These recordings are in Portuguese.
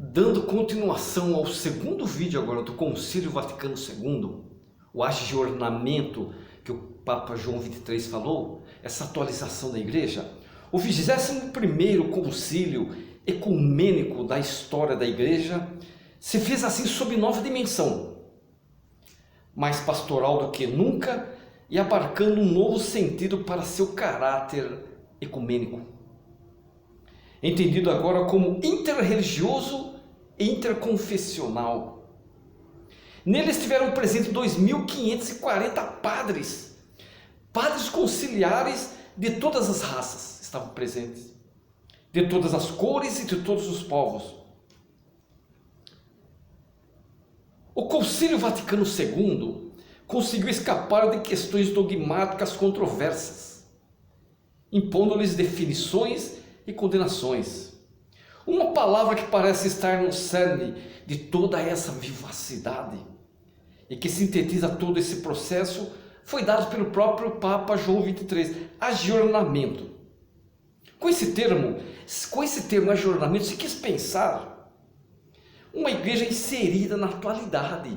Dando continuação ao segundo vídeo agora do Concílio Vaticano II, o agiornamento que o Papa João XXIII falou, essa atualização da Igreja, o 21º Concílio Ecumênico da história da Igreja se fez assim sob nova dimensão, mais pastoral do que nunca e abarcando um novo sentido para seu caráter ecumênico, entendido agora como interreligioso e interconfessional. Nele estiveram presentes 2.540 padres conciliares de todas as raças estavam presentes, de todas as cores e de todos os povos. O Concílio Vaticano II conseguiu escapar de questões dogmáticas controversas, impondo-lhes definições e condenações. Uma palavra que parece estar no cerne de toda essa vivacidade e que sintetiza todo esse processo foi dada pelo próprio Papa João XXIII, agiornamento. Com esse termo agiornamento, se quis pensar uma igreja inserida na atualidade,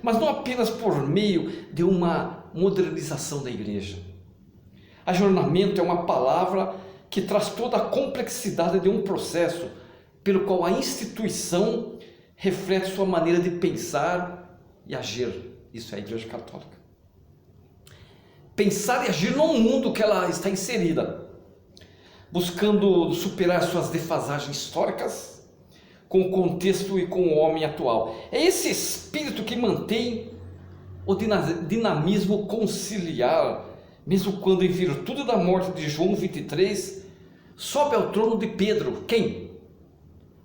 mas não apenas por meio de uma modernização da igreja. Agiornamento é uma palavra que traz toda a complexidade de um processo pelo qual a instituição reflete sua maneira de pensar e agir. Isso é a Igreja Católica. Pensar e agir no mundo que ela está inserida, buscando superar suas defasagens históricas com o contexto e com o homem atual. É esse espírito que mantém o dinamismo conciliar, mesmo quando, em virtude da morte de João XXIII, sobe ao trono de Pedro. Quem?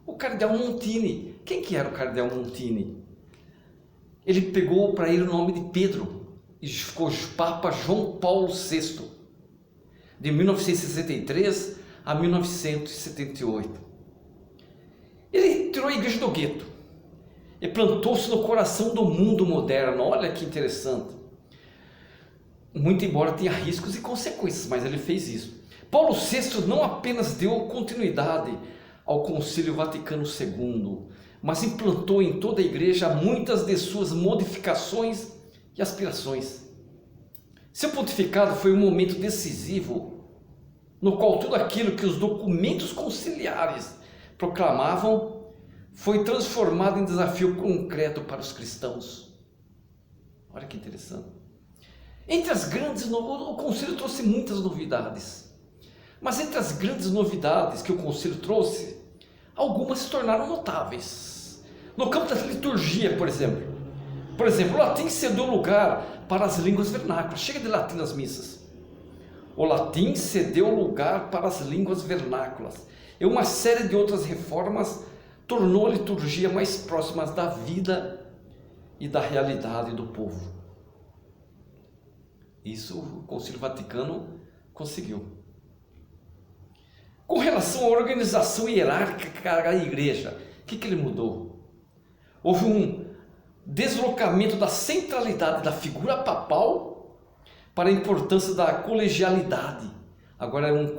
O cardeal Montini. Quem que era o cardeal Montini? Ele pegou para ele o nome de Pedro e ficou Papa João Paulo VI, de 1963 a 1978. Ele tirou a igreja do gueto e plantou-se no coração do mundo moderno. Olha que interessante. Muito embora tenha riscos e consequências, mas ele fez isso. Paulo VI não apenas deu continuidade ao Concílio Vaticano II, mas implantou em toda a igreja muitas de suas modificações e aspirações. Seu pontificado foi um momento decisivo, no qual tudo aquilo que os documentos conciliares proclamavam foi transformado em desafio concreto para os cristãos. Olha que interessante. Entre as grandes, o concílio trouxe muitas novidades, mas entre as grandes novidades que o concílio trouxe, algumas se tornaram notáveis. No campo da liturgia, por exemplo, o latim cedeu lugar para as línguas vernáculas. Chega de latim nas missas. O latim cedeu lugar para as línguas vernáculas. E uma série de outras reformas tornou a liturgia mais próxima da vida e da realidade do povo. Isso o Concílio Vaticano conseguiu. Com relação à organização hierárquica da igreja, o que ele mudou? Houve um deslocamento da centralidade da figura papal para a importância da colegialidade. Agora é um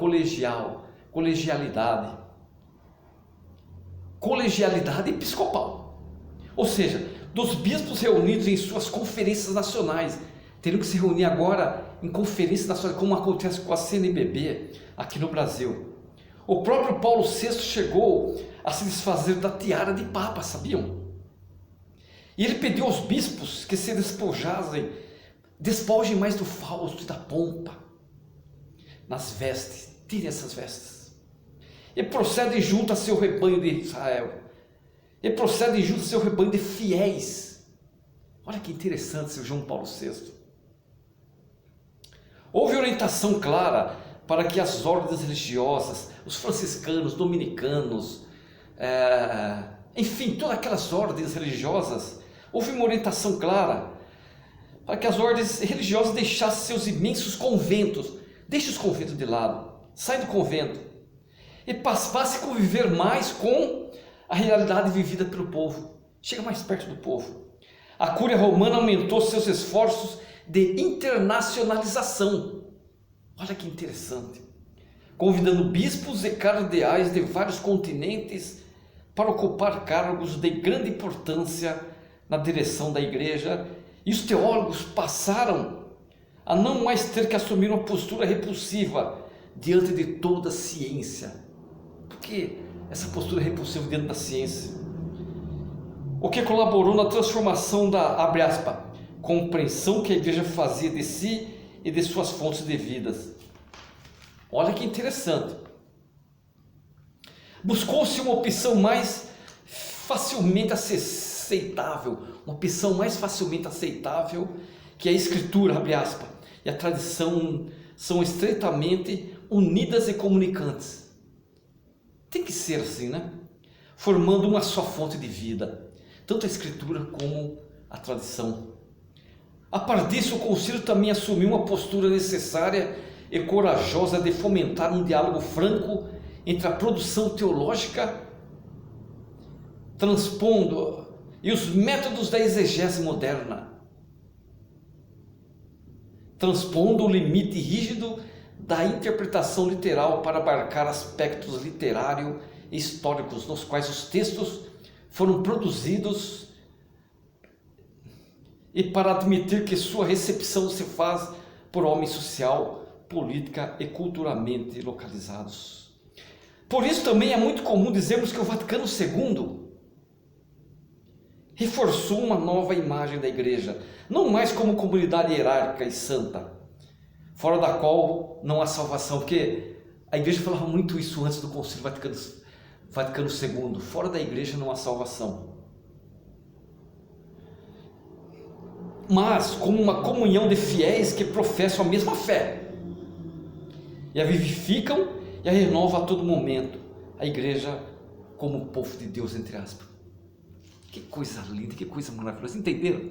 colegialidade episcopal. Ou seja, dos bispos reunidos em suas conferências nacionais, teriam que se reunir agora em conferências nacionais, como acontece com a CNBB aqui no Brasil. O próprio Paulo VI chegou a se desfazer da tiara de papa, sabiam? E ele pediu aos bispos que se despojem mais do fausto e da pompa nas vestes, tirem essas vestes. E procedem junto a seu rebanho de Israel, e procedem junto a seu rebanho de fiéis. Olha que interessante, seu João Paulo VI. Houve orientação clara para que as ordens religiosas, os franciscanos, dominicanos, enfim, todas aquelas ordens religiosas, houve uma orientação clara para que as ordens religiosas deixassem seus imensos conventos. Deixe os conventos de lado, sai do convento e passe a conviver mais com a realidade vivida pelo povo. Chega mais perto do povo. A Cúria Romana aumentou seus esforços de internacionalização. Olha que interessante. convidando bispos e cardeais de vários continentes para ocupar cargos de grande importância na direção da igreja, e os teólogos passaram a não mais ter que assumir uma postura repulsiva diante de toda a ciência. Por que essa postura repulsiva diante da ciência? O que colaborou na transformação da, abre aspas, compreensão que a igreja fazia de si e de suas fontes de vidas. Olha que interessante. Buscou-se uma opção mais facilmente aceitável, que a escritura, abre aspas, e a tradição são estreitamente unidas e comunicantes. Tem que ser assim, né? Formando uma só fonte de vida, tanto a escritura como a tradição. A par disso, o concílio também assumiu uma postura necessária e corajosa de fomentar um diálogo franco entre a produção teológica, transpondo, e os métodos da exegese moderna, transpondo o limite rígido da interpretação literal para abarcar aspectos literários e históricos nos quais os textos foram produzidos, e para admitir que sua recepção se faz por homens social, política e culturalmente localizados. Por isso também é muito comum dizermos que o Vaticano II reforçou uma nova imagem da igreja, não mais como comunidade hierárquica e santa, fora da qual não há salvação, porque a igreja falava muito isso antes do Concílio Vaticano II, fora da igreja não há salvação, mas como uma comunhão de fiéis que professam a mesma fé e a vivificam e a renovam a todo momento, a igreja como o povo de Deus, entre aspas. Que coisa linda, que coisa maravilhosa, entenderam?